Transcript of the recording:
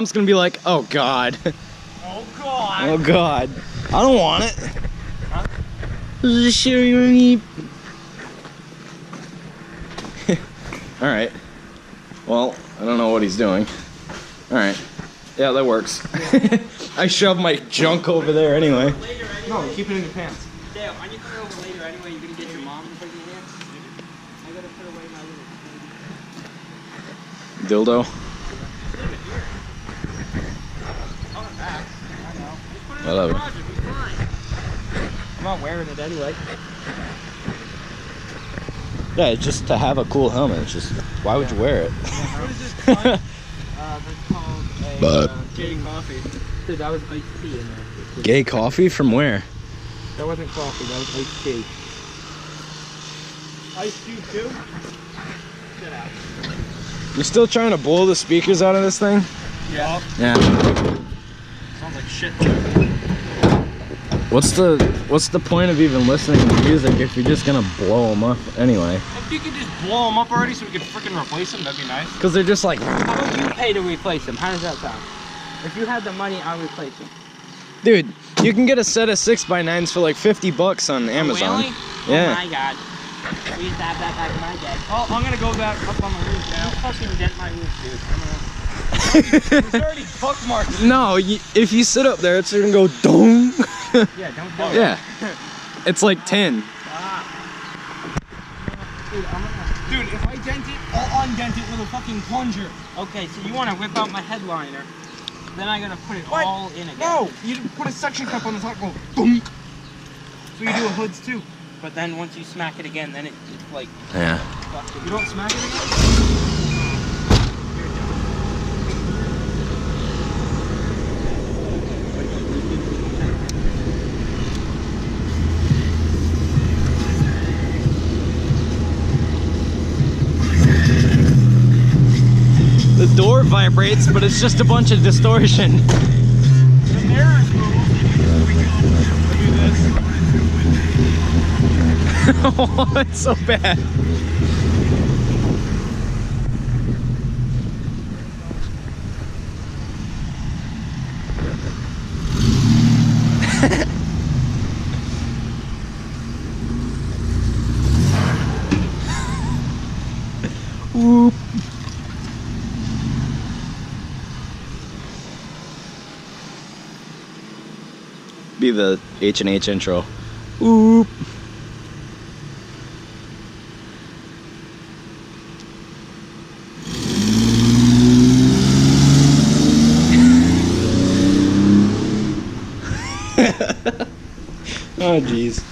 Mom's gonna be like, oh God. Oh God. Oh God. I don't want it. Huh? Alright. Well, I don't know what he's doing. Alright. Yeah, that works. I shoved my junk over there anyway. No, keep it in your pants. Dale, aren't you coming over later anyway? You're gonna get your mom to put you here? I gotta put away my little Dildo. Leave it here. Coming back. I know. Just put it in Whatever. the garage, it'll be fine. I'm not wearing it anyway. Yeah, it's just to have a cool helmet. It's just, why would you wear it? What is this called? That's called a gay coffee. Dude, that was iced tea in there. Gay coffee from where? That wasn't coffee, that was iced tea. Iced tea too? Get out. You still trying to blow the speakers out of this thing? Yeah. Yeah. Sounds like shit. What's the point of even listening to music if you're just gonna blow them up anyway? If you could just blow them up already so we could freaking replace them, that'd be nice. Because they're just like... How would you pay to replace them? How does that sound? If you had the money, I'll replace them. Dude, you can get a set of 6x9s for like 50 bucks on Amazon. Really? Yeah. Oh my God. We used to have that back in my day. Oh, I'm gonna go back up on the roof You now. fucking dent my roof, dude. It's already bookmarked. No, if you sit up there, it's gonna go dong. Yeah, don't do it. Yeah. It's like 10. Dude, Dude, if I dent it, I'll undent it with a fucking plunger. okay, so you want to whip out my headliner, then I gotta put it What? all in again. No, you put a suction cup on the top, go boom. So you do a hoods too. But then once you smack it again, then it's like Yeah. fucking... You don't smack it again? The door vibrates, but it's just a bunch of distortion. The mirror is moving. Do this. Oh, it's so bad. Whoop. Be the H&H intro. Whoop. Oh jeez.